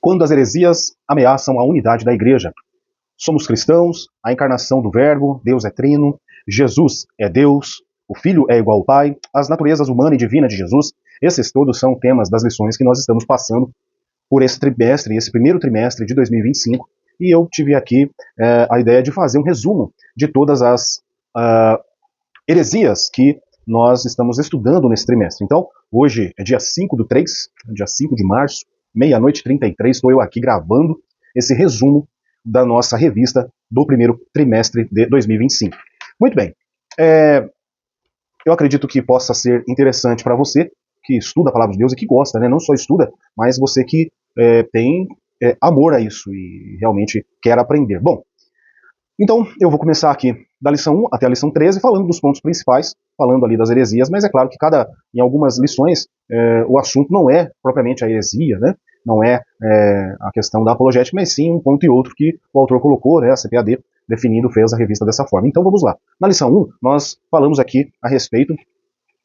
Quando as heresias ameaçam a unidade da igreja. Somos cristãos, a encarnação do Verbo, Deus é trino, Jesus é Deus, o Filho é igual ao Pai, as naturezas humana e divina de Jesus. Esses todos são temas das lições que nós estamos passando por esse trimestre, esse primeiro trimestre de 2025, e eu tive aqui a ideia de fazer um resumo de todas as heresias que nós estamos estudando nesse trimestre. Então, hoje é dia 5/3, dia 5 de março, meia-noite 33, estou eu aqui gravando esse resumo da nossa revista do primeiro trimestre de 2025. Muito bem, eu acredito que possa ser interessante para você que estuda a Palavra de Deus e que gosta, né? Não só estuda, mas você que tem amor a isso e realmente quer aprender. Bom, então eu vou começar aqui da lição 1 até a lição 13, falando dos pontos principais, falando ali das heresias, mas é claro que em algumas lições o assunto não é propriamente a heresia, né? Não é a questão da apologética, mas sim um ponto e outro que o autor colocou, né? A CPAD definindo, fez a revista dessa forma. Então vamos lá. Na lição 1, nós falamos aqui a respeito,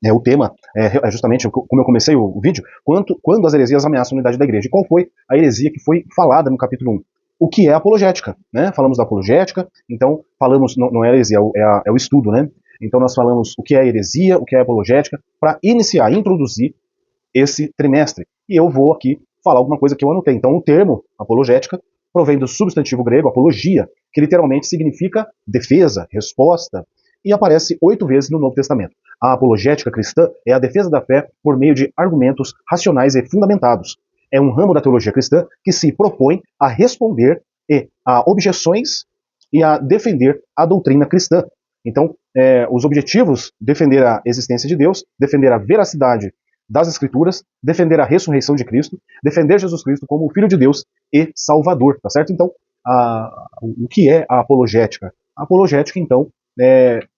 o tema é justamente, como eu comecei o vídeo, quando as heresias ameaçam a unidade da igreja. E qual foi a heresia que foi falada no capítulo 1? O que é apologética, né? Falamos da apologética, então falamos, não é heresia, é o estudo, né? Então nós falamos o que é heresia, o que é apologética, para introduzir esse trimestre. E eu vou aqui falar alguma coisa que eu anotei. Então o termo apologética provém do substantivo grego apologia, que literalmente significa defesa, resposta, e aparece 8 vezes no Novo Testamento. A apologética cristã é a defesa da fé por meio de argumentos racionais e fundamentados. É um ramo da teologia cristã que se propõe a responder a objeções e a defender a doutrina cristã. Então, os objetivos: defender a existência de Deus, defender a veracidade das Escrituras, defender a ressurreição de Cristo, defender Jesus Cristo como o Filho de Deus e Salvador, tá certo? Então, o que é a apologética? A apologética, então,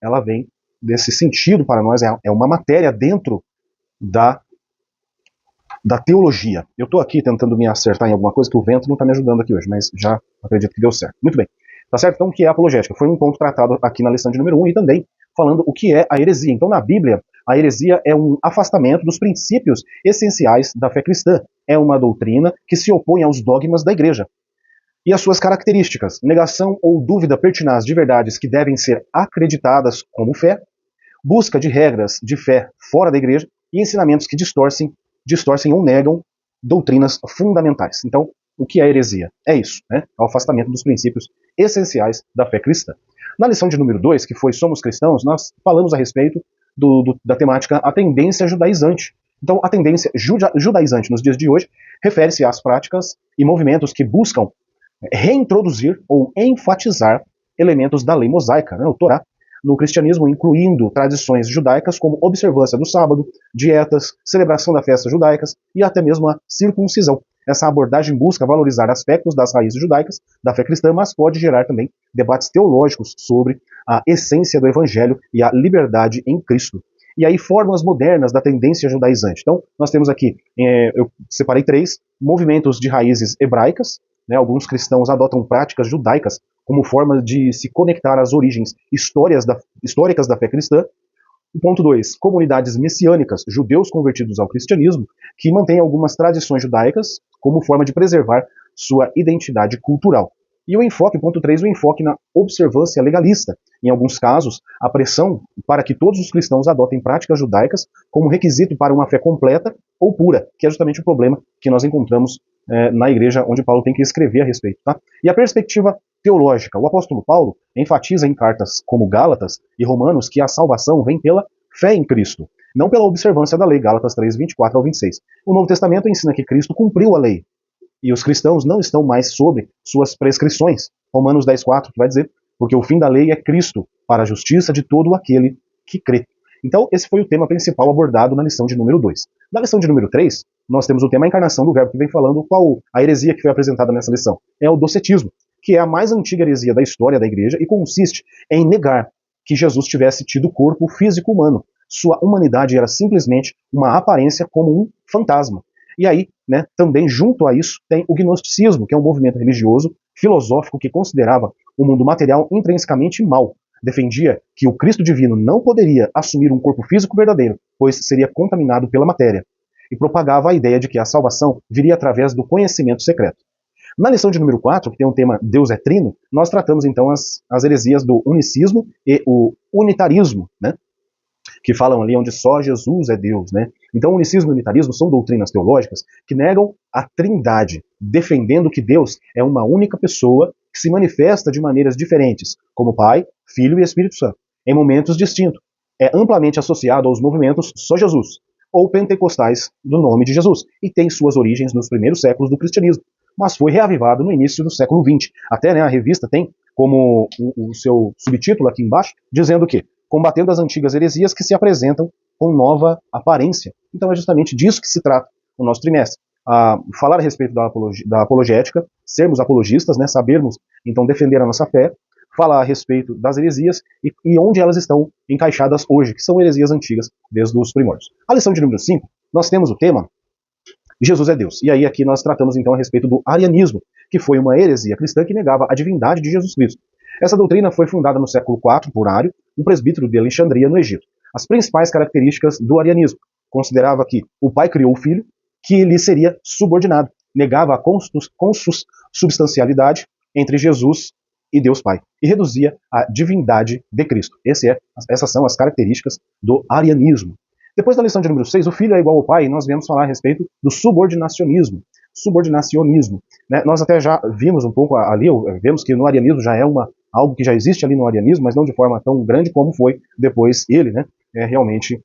ela vem desse sentido para nós, é uma matéria dentro da teologia. Eu estou aqui tentando me acertar em alguma coisa que o vento não está me ajudando aqui hoje, mas já acredito que deu certo. Muito bem. Tá certo? Então, o que é a apologética? Foi um ponto tratado aqui na lição de número 1 e também falando o que é a heresia. Então, na Bíblia, a heresia é um afastamento dos princípios essenciais da fé cristã. É uma doutrina que se opõe aos dogmas da igreja. E as suas características: negação ou dúvida pertinaz de verdades que devem ser acreditadas como fé, busca de regras de fé fora da igreja e ensinamentos que distorcem ou negam doutrinas fundamentais. Então, o que é heresia? É isso, né? É o afastamento dos princípios essenciais da fé cristã. Na lição de número 2, que foi Somos Cristãos, nós falamos a respeito da temática a tendência judaizante. Então, a tendência judaizante nos dias de hoje refere-se às práticas e movimentos que buscam reintroduzir ou enfatizar elementos da lei mosaica, né, o Torá, no cristianismo, incluindo tradições judaicas como observância do sábado, dietas, celebração das festas judaicas e até mesmo a circuncisão. Essa abordagem busca valorizar aspectos das raízes judaicas da fé cristã, mas pode gerar também debates teológicos sobre a essência do evangelho e a liberdade em Cristo. E aí, formas modernas da tendência judaizante. Então, nós temos aqui, eu separei 3 movimentos de raízes hebraicas, né? Alguns cristãos adotam práticas judaicas como forma de se conectar às origens históricas da fé cristã. O ponto 2, comunidades messiânicas, judeus convertidos ao cristianismo, que mantêm algumas tradições judaicas como forma de preservar sua identidade cultural. E o enfoque, ponto 3, o enfoque na observância legalista. Em alguns casos, a pressão para que todos os cristãos adotem práticas judaicas como requisito para uma fé completa ou pura, que é justamente o problema que nós encontramos na igreja onde Paulo tem que escrever a respeito. Tá? E a perspectiva teológica. O apóstolo Paulo enfatiza em cartas como Gálatas e Romanos que a salvação vem pela fé em Cristo, não pela observância da lei, Gálatas 3, 24 ao 26. O Novo Testamento ensina que Cristo cumpriu a lei, e os cristãos não estão mais sob suas prescrições. Romanos 10, 4 vai dizer, porque o fim da lei é Cristo, para a justiça de todo aquele que crê. Então, esse foi o tema principal abordado na lição de número 2. Na lição de número 3, nós temos o tema a encarnação do Verbo, que vem falando qual a heresia que foi apresentada nessa lição. É o docetismo, que é a mais antiga heresia da história da igreja e consiste em negar que Jesus tivesse tido corpo físico humano. Sua humanidade era simplesmente uma aparência como um fantasma. E aí, né, também junto a isso, tem o gnosticismo, que é um movimento religioso, filosófico, que considerava o mundo material intrinsecamente mau. Defendia que o Cristo divino não poderia assumir um corpo físico verdadeiro, pois seria contaminado pela matéria. E propagava a ideia de que a salvação viria através do conhecimento secreto. Na lição de número 4, que tem o tema Deus é Trino, nós tratamos então as heresias do unicismo e o unitarismo, né? Que falam ali onde só Jesus é Deus, né? Então, o unicismo e o unitarismo são doutrinas teológicas que negam a trindade, defendendo que Deus é uma única pessoa que se manifesta de maneiras diferentes, como Pai, Filho e Espírito Santo, em momentos distintos. É amplamente associado aos movimentos Só Jesus, ou pentecostais do nome de Jesus, e tem suas origens nos primeiros séculos do cristianismo, mas foi reavivado no início do século XX. Até, né, a revista tem como o seu subtítulo aqui embaixo, dizendo que combatendo as antigas heresias que se apresentam com nova aparência. Então é justamente disso que se trata o nosso trimestre. Falar a respeito da apologética, sermos apologistas, né, sabermos então defender a nossa fé, falar a respeito das heresias e onde elas estão encaixadas hoje, que são heresias antigas desde os primórdios. A lição de número 5, nós temos o tema Jesus é Deus. E aí aqui nós tratamos então a respeito do arianismo, que foi uma heresia cristã que negava a divindade de Jesus Cristo. Essa doutrina foi fundada no século IV por Ário, um presbítero de Alexandria, no Egito. As principais características do arianismo: considerava que o pai criou o filho, que lhe seria subordinado, negava a consubstancialidade entre Jesus e Deus Pai, e reduzia a divindade de Cristo. Essas são as características do arianismo. Depois da lição de número 6, o filho é igual ao pai, e nós viemos falar a respeito do subordinacionismo. Né? Nós até já vimos um pouco ali, vemos que no arianismo já é algo que já existe ali no arianismo, mas não de forma tão grande como foi depois ele, né, realmente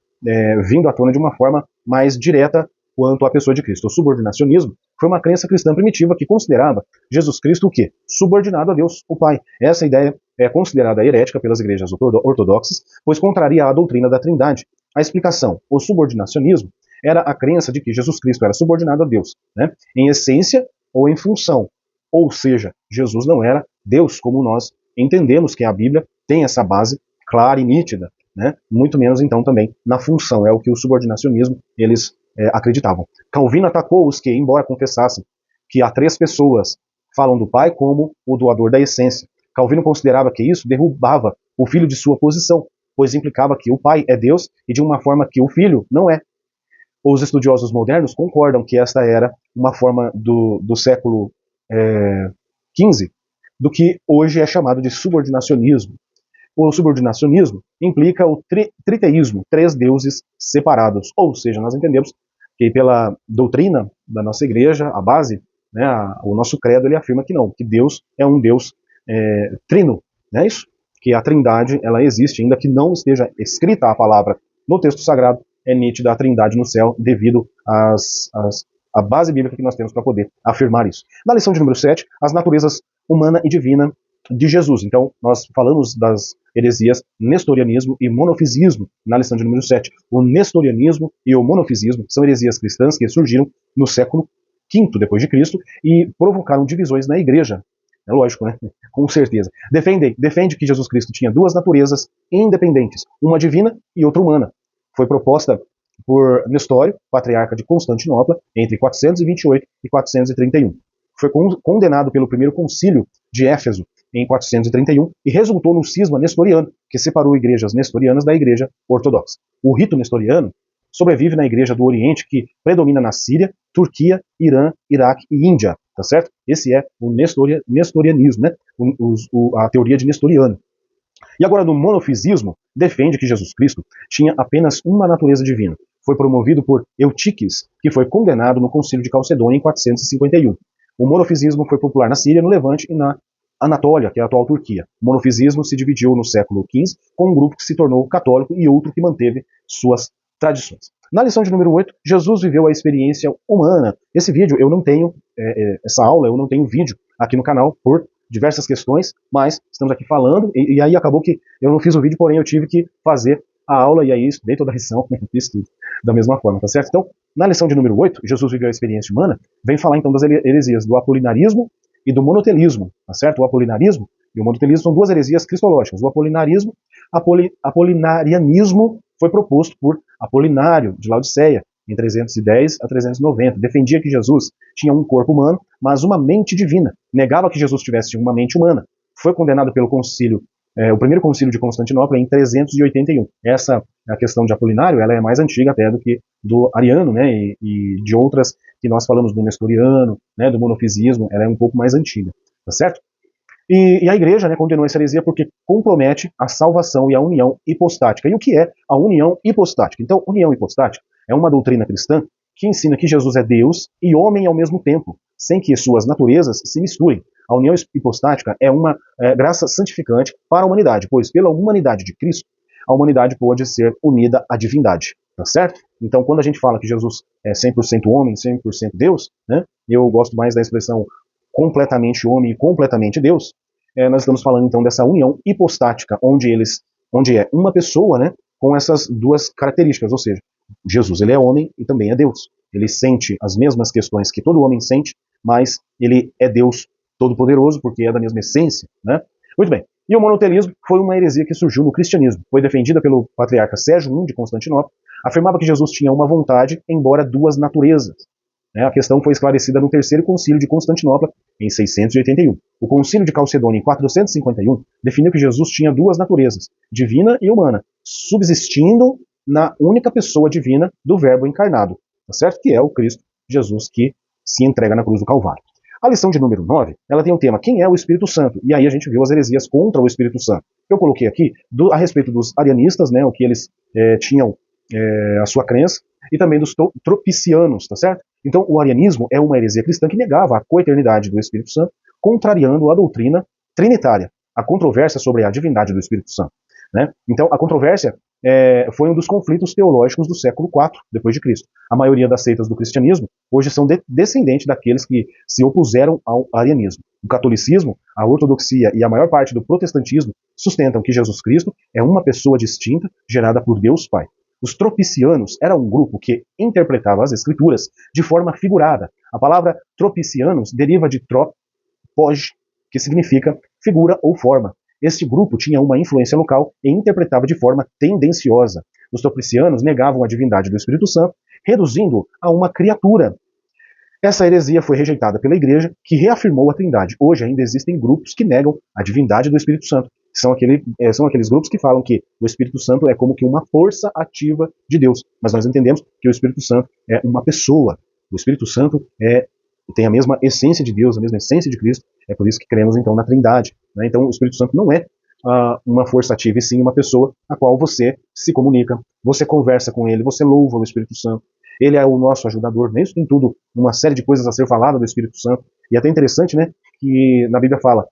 vindo à tona de uma forma mais direta quanto à pessoa de Cristo. O subordinacionismo foi uma crença cristã primitiva que considerava Jesus Cristo o quê? Subordinado a Deus, o Pai. Essa ideia é considerada herética pelas igrejas ortodoxas, pois contraria a doutrina da Trindade. A explicação, o subordinacionismo, era a crença de que Jesus Cristo era subordinado a Deus, né, em essência ou em função. Ou seja, Jesus não era Deus como nós entendemos que a Bíblia tem essa base clara e nítida, né? Muito menos então também na função, é o que o subordinacionismo eles acreditavam. Calvino atacou os que, embora confessassem que há três pessoas, falam do Pai como o doador da essência. Calvino considerava que isso derrubava o filho de sua posição, pois implicava que o Pai é Deus e de uma forma que o Filho não é. Os estudiosos modernos concordam que esta era uma forma do século XV do que hoje é chamado de subordinacionismo. O subordinacionismo implica o triteísmo, três deuses separados. Ou seja, nós entendemos que pela doutrina da nossa igreja, a base, né, o nosso credo, ele afirma que não, que Deus é um Deus trino, não é isso? Que a trindade, ela existe, ainda que não esteja escrita a palavra no texto sagrado, é nítida a trindade no céu devido à base bíblica que nós temos para poder afirmar isso. Na lição de número 7, as naturezas humana e divina de Jesus. Então, nós falamos das heresias nestorianismo e monofisismo na lição de número 7. O nestorianismo e o monofisismo são heresias cristãs que surgiram no século V depois de Cristo e provocaram divisões na igreja. É lógico, né? Com certeza. Defende que Jesus Cristo tinha duas naturezas independentes, uma divina e outra humana. Foi proposta por Nestório, patriarca de Constantinopla, entre 428 e 431. Foi condenado pelo primeiro concílio de Éfeso, em 431, e resultou no cisma nestoriano, que separou igrejas nestorianas da igreja ortodoxa. O rito nestoriano sobrevive na igreja do Oriente, que predomina na Síria, Turquia, Irã, Iraque e Índia, tá certo? Esse é o nestorianismo, né? A teoria de Nestoriano. E agora, no monofisismo, defende que Jesus Cristo tinha apenas uma natureza divina. Foi promovido por Eutiques, que foi condenado no concílio de Calcedônia em 451. O monofisismo foi popular na Síria, no Levante e na Anatólia, que é a atual Turquia. O monofisismo se dividiu no século XV, com um grupo que se tornou católico e outro que manteve suas tradições. Na lição de número 8, Jesus viveu a experiência humana. Esse vídeo eu não tenho, essa aula eu não tenho vídeo aqui no canal por diversas questões, mas estamos aqui falando, e aí acabou que eu não fiz o vídeo, porém eu tive que fazer a aula, e aí estudei toda a lição, fiz tudo da mesma forma, tá certo? Então, na lição de número 8, Jesus viveu a experiência humana, vem falar então das heresias do apolinarismo e do monotelismo, tá certo? O apolinarismo e o monotelismo são duas heresias cristológicas. O apolinarianismo foi proposto por Apolinário, de Laodiceia, em 310 a 390. Defendia que Jesus tinha um corpo humano, mas uma mente divina. Negava que Jesus tivesse uma mente humana. Foi condenado pelo concílio O primeiro concílio de Constantinopla é em 381. Essa a questão de Apolinário, ela é mais antiga até do que do ariano, né, e de outras que nós falamos do nestoriano, né, do monofisismo, ela é um pouco mais antiga, tá certo? E a igreja, né, condenou essa heresia porque compromete a salvação e a união hipostática. E o que é a união hipostática? Então, união hipostática é uma doutrina cristã que ensina que Jesus é Deus e homem ao mesmo tempo, sem que suas naturezas se misturem. A união hipostática é uma graça santificante para a humanidade, pois pela humanidade de Cristo, a humanidade pode ser unida à divindade, tá certo? Então, quando a gente fala que Jesus é 100% homem, 100% Deus, né, eu gosto mais da expressão completamente homem e completamente Deus, nós estamos falando então dessa união hipostática, onde é uma pessoa, né, com essas duas características, ou seja, Jesus ele é homem e também é Deus. Ele sente as mesmas questões que todo homem sente, mas ele é Deus todo-poderoso, porque é da mesma essência, né? Muito bem. E o monoteísmo foi uma heresia que surgiu no cristianismo. Foi defendida pelo patriarca Sérgio I de Constantinopla. Afirmava que Jesus tinha uma vontade, embora duas naturezas. A questão foi esclarecida no terceiro concílio de Constantinopla, em 681. O concílio de Calcedônia, em 451, definiu que Jesus tinha duas naturezas, divina e humana, subsistindo na única pessoa divina do Verbo encarnado, tá certo? Que é o Cristo Jesus que se entrega na cruz do Calvário. A lição de número 9, ela tem um tema, quem é o Espírito Santo? E aí a gente viu as heresias contra o Espírito Santo. Eu coloquei aqui a respeito dos arianistas, né, o que eles tinham a sua crença, e também dos tropicianos, tá certo? Então o arianismo é uma heresia cristã que negava a coeternidade do Espírito Santo, contrariando a doutrina trinitária, a controvérsia sobre a divindade do Espírito Santo, né? Então a controvérsia foi um dos conflitos teológicos do século IV depois de Cristo. A maioria das seitas do cristianismo hoje são descendentes daqueles que se opuseram ao arianismo. O catolicismo, a ortodoxia e a maior parte do protestantismo sustentam que Jesus Cristo é uma pessoa distinta, gerada por Deus Pai. Os tropicianos eram um grupo que interpretava as escrituras de forma figurada. A palavra tropicianos deriva de tropos, que significa figura ou forma. Este grupo tinha uma influência local e interpretava de forma tendenciosa. Os tropicianos negavam a divindade do Espírito Santo, reduzindo-o a uma criatura. Essa heresia foi rejeitada pela Igreja, que reafirmou a Trindade. Hoje ainda existem grupos que negam a divindade do Espírito Santo. São aqueles grupos que falam que o Espírito Santo é como que uma força ativa de Deus. Mas nós entendemos que o Espírito Santo é uma pessoa. O Espírito Santo tem a mesma essência de Deus, a mesma essência de Cristo. É por isso que cremos então na Trindade, né? Então o Espírito Santo não é uma força ativa, e sim uma pessoa a qual você se comunica, você conversa com ele, você louva o Espírito Santo. Ele é o nosso ajudador, né? Isso tem tudo, uma série de coisas a ser falada do Espírito Santo. E é até interessante, né, que na Bíblia fala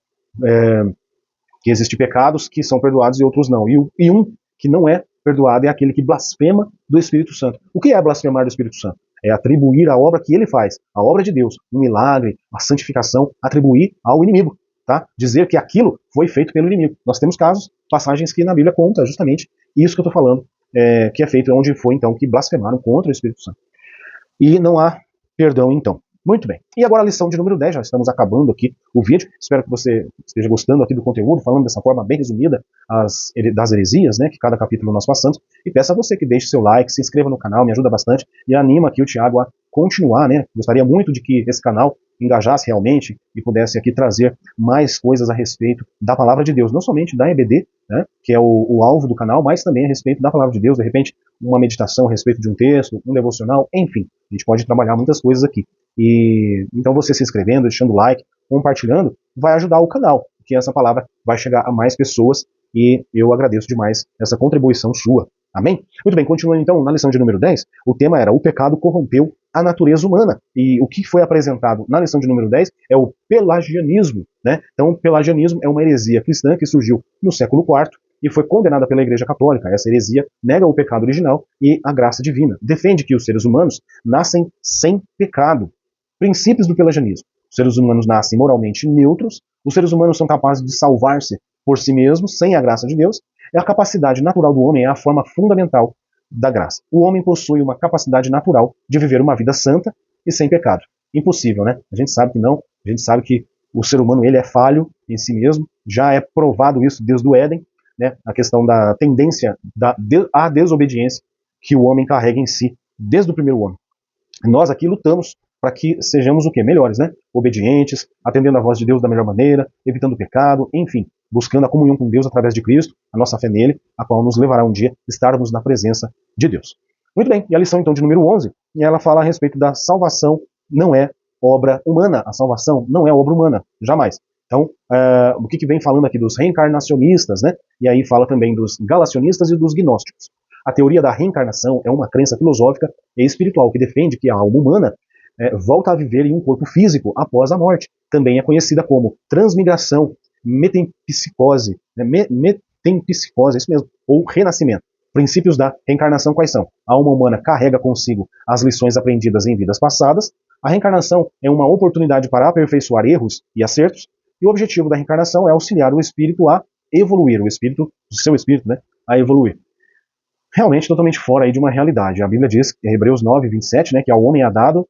que existem pecados que são perdoados e outros não. E um que não é perdoado é aquele que blasfema do Espírito Santo. O que é blasfemar do Espírito Santo? É atribuir a obra que ele faz, a obra de Deus, um milagre, a santificação, atribuir ao inimigo. Tá? Dizer que aquilo foi feito pelo inimigo. Nós temos casos, passagens que na Bíblia conta justamente isso que eu estou falando, que é feito onde foi então que blasfemaram contra o Espírito Santo. E não há perdão então. Muito bem. E agora a lição de número 10, já estamos acabando aqui o vídeo. Espero que você esteja gostando aqui do conteúdo, falando dessa forma bem resumida das heresias, né, que cada capítulo nós passamos. E peço a você que deixe seu like, se inscreva no canal, me ajuda bastante e anima aqui o Thiago a continuar, né? Gostaria muito de que esse canal engajasse realmente e pudesse aqui trazer mais coisas a respeito da palavra de Deus, não somente da EBD, né, que é o alvo do canal, mas também a respeito da palavra de Deus, de repente uma meditação a respeito de um texto, um devocional, enfim, a gente pode trabalhar muitas coisas aqui. E então você se inscrevendo, deixando like, compartilhando, vai ajudar o canal, que essa palavra vai chegar a mais pessoas e eu agradeço demais essa contribuição sua. Amém? Muito bem, continuando então na lição de número 10, o tema era o pecado corrompeu a natureza humana. E o que foi apresentado na lição de número 10 é o pelagianismo, né? Então o pelagianismo é uma heresia cristã que surgiu no século IV e foi condenada pela Igreja Católica. Essa heresia nega o pecado original e a graça divina. Defende que os seres humanos nascem sem pecado. Princípios do pelagianismo. Os seres humanos nascem moralmente neutros, os seres humanos são capazes de salvar-se por si mesmos, sem a graça de Deus, e a capacidade natural do homem é a forma fundamental da graça. O homem possui uma capacidade natural de viver uma vida santa e sem pecado. Impossível, né? A gente sabe que não, a gente sabe que o ser humano ele é falho em si mesmo, já é provado isso desde o Éden, né? A questão da tendência à desobediência que o homem carrega em si desde o primeiro homem. Nós aqui lutamos para que sejamos o quê? Melhores, né? Obedientes, atendendo à voz de Deus da melhor maneira, evitando o pecado, enfim. buscando a comunhão com Deus através de Cristo, a nossa fé nele, a qual nos levará um dia a estarmos na presença de Deus. Muito bem, e a lição então de número 11, ela fala a respeito da salvação não é obra humana, a salvação não é obra humana, jamais. Então, o que vem falando aqui dos reencarnacionistas, né? E aí fala também dos galacionistas e dos gnósticos. A teoria da reencarnação é uma crença filosófica e espiritual que defende que a alma humana volta a viver em um corpo físico após a morte. Também é conhecida como transmigração, metempsicose, metempsicose, é isso mesmo, ou renascimento. Princípios da reencarnação quais são? A alma humana carrega consigo as lições aprendidas em vidas passadas. A reencarnação é uma oportunidade para aperfeiçoar erros e acertos. E o objetivo da reencarnação é auxiliar o espírito a evoluir, o seu espírito, né, a evoluir. Realmente totalmente fora aí de uma realidade. A Bíblia diz, em Hebreus 9, 27, né, que ao homem é dado...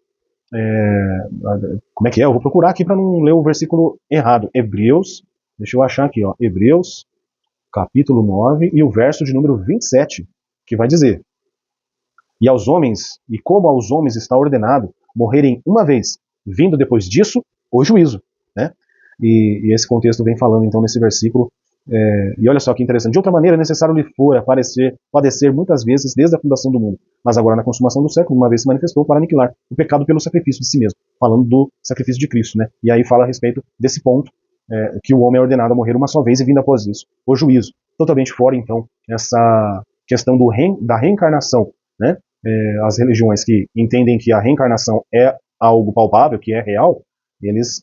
como é que é? Eu vou procurar aqui para não ler o versículo errado. Hebreus, deixa eu achar aqui, ó, Hebreus, capítulo 9, e o verso de número 27, que vai dizer: e aos homens, e como aos homens está ordenado morrerem uma vez, vindo depois disso o juízo, né? E esse contexto vem falando então nesse versículo, e olha só que interessante: de outra maneira necessário lhe fora padecer muitas vezes desde a fundação do mundo, mas agora na consumação do século uma vez se manifestou para aniquilar o pecado pelo sacrifício de si mesmo, falando do sacrifício de Cristo, né? E aí fala a respeito desse ponto, que o homem é ordenado a morrer uma só vez e vindo após isso o juízo. Totalmente fora então essa questão da reencarnação, né? As religiões que entendem que a reencarnação é algo palpável, que é real, eles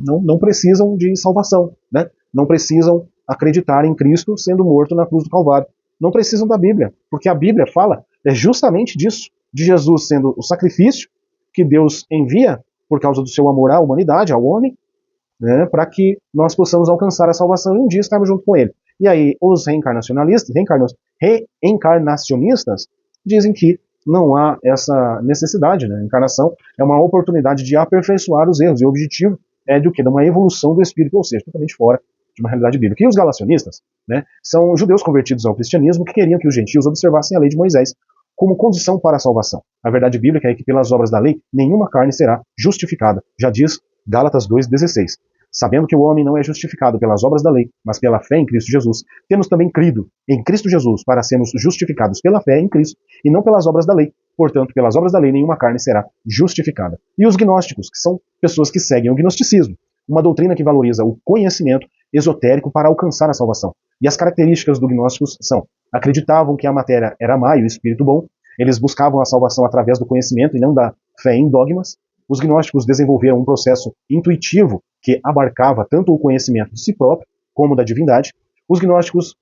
não precisam de salvação, né? Não precisam acreditar em Cristo sendo morto na cruz do Calvário. Não precisam da Bíblia, porque a Bíblia fala justamente disso, de Jesus sendo o sacrifício que Deus envia por causa do seu amor à humanidade, ao homem, né, para que nós possamos alcançar a salvação e um dia estarmos junto com ele. E aí os reencarnacionistas dizem que não há essa necessidade, né? A encarnação é uma oportunidade de aperfeiçoar os erros, e o objetivo é de o quê? De uma evolução do espírito, ou seja, totalmente fora de uma realidade bíblica. E os galacionistas, né, são judeus convertidos ao cristianismo que queriam que os gentios observassem a lei de Moisés como condição para a salvação. A verdade bíblica é que pelas obras da lei nenhuma carne será justificada, já diz Gálatas 2,16. Sabendo que o homem não é justificado pelas obras da lei, mas pela fé em Cristo Jesus, temos também crido em Cristo Jesus para sermos justificados pela fé em Cristo e não pelas obras da lei. Portanto, pelas obras da lei nenhuma carne será justificada. E os gnósticos, que são pessoas que seguem o gnosticismo, uma doutrina que valoriza o conhecimento esotérico para alcançar a salvação. E as características do gnósticos são: acreditavam que a matéria era má e o espírito bom, eles buscavam a salvação através do conhecimento e não da fé em dogmas. Os gnósticos desenvolveram um processo intuitivo que abarcava tanto o conhecimento de si próprio como da divindade. Os gnósticos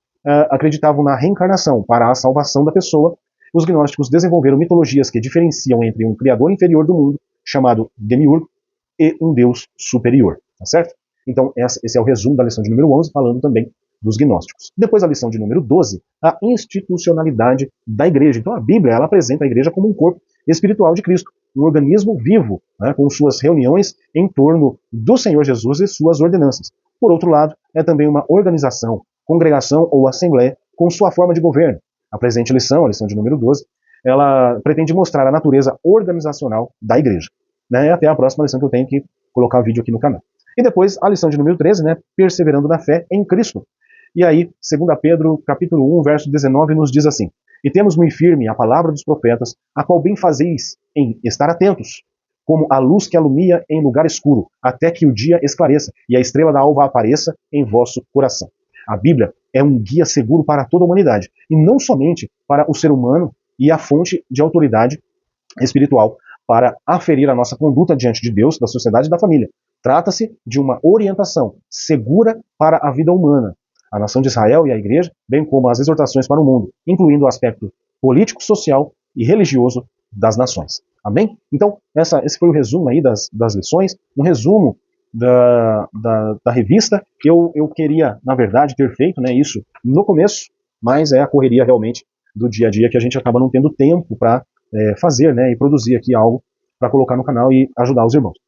acreditavam na reencarnação para a salvação da pessoa. Os gnósticos desenvolveram mitologias que diferenciam entre um criador inferior do mundo, chamado Demiurgo, e um Deus superior. Tá certo? Então, esse é o resumo da lição de número 11, falando também dos gnósticos. Depois, a lição de número 12, a institucionalidade da igreja. Então, a Bíblia ela apresenta a igreja como um corpo espiritual de Cristo, um organismo vivo, né, com suas reuniões em torno do Senhor Jesus e suas ordenanças. Por outro lado, é também uma organização, congregação ou assembleia com sua forma de governo. A presente lição, a lição de número 12, ela pretende mostrar a natureza organizacional da igreja. Né? Até a próxima lição que eu tenho que colocar vídeo aqui no canal. E depois, a lição de número 13, né, perseverando na fé em Cristo. E aí, 2 Pedro, capítulo 1, verso 19, nos diz assim: e temos muito firme a palavra dos profetas, a qual bem fazeis em estar atentos, como a luz que alumia em lugar escuro, até que o dia esclareça e a estrela da alva apareça em vosso coração. A Bíblia é um guia seguro para toda a humanidade, e não somente para o ser humano e a fonte de autoridade espiritual para aferir a nossa conduta diante de Deus, da sociedade e da família. Trata-se de uma orientação segura para a vida humana, a nação de Israel e a igreja, bem como as exortações para o mundo, incluindo o aspecto político, social e religioso das nações. Amém? Então, esse foi o resumo aí das lições, um resumo da revista. Eu queria, na verdade, ter feito, né, isso no começo, mas é a correria realmente do dia a dia que a gente acaba não tendo tempo para fazer, né, e produzir aqui algo para colocar no canal e ajudar os irmãos.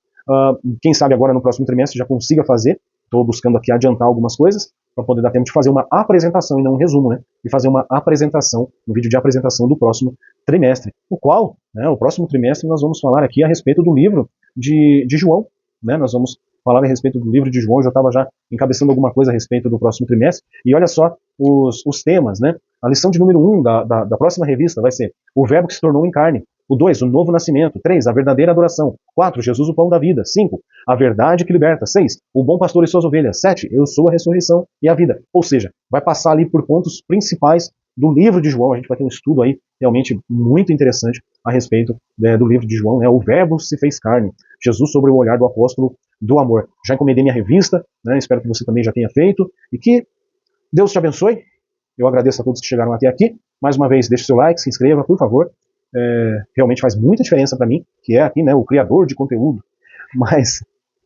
Quem sabe agora no próximo trimestre já consiga fazer. Estou buscando aqui adiantar algumas coisas para poder dar tempo de fazer uma apresentação e não um resumo, né? E fazer uma apresentação, um vídeo de apresentação do próximo trimestre, o qual, né, o próximo trimestre nós vamos falar aqui a respeito do livro de João, né? Nós vamos falava a respeito do livro de João, eu já estava já encabeçando alguma coisa a respeito do próximo trimestre, e olha só os temas, né? A lição de número 1 da próxima revista vai ser o verbo que se tornou em carne. O 2, o novo nascimento. 3, a verdadeira adoração. 4, Jesus, o pão da vida. 5, a verdade que liberta. 6, o bom pastor e suas ovelhas. 7, eu sou a ressurreição e a vida. Ou seja, vai passar ali por pontos principais do livro de João. A gente vai ter um estudo aí realmente muito interessante a respeito do livro de João. O verbo se fez carne. Jesus sobre o olhar do apóstolo do amor. Já encomendei minha revista, né? Espero que você também já tenha feito. E que Deus te abençoe. Eu agradeço a todos que chegaram até aqui. Mais uma vez, deixe seu like, se inscreva, por favor. Realmente faz muita diferença para mim, que é aqui, né, o criador de conteúdo, mas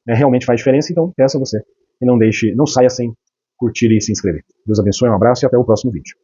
realmente faz diferença, então peço a você que não saia sem curtir e se inscrever. Deus abençoe, um abraço e até o próximo vídeo.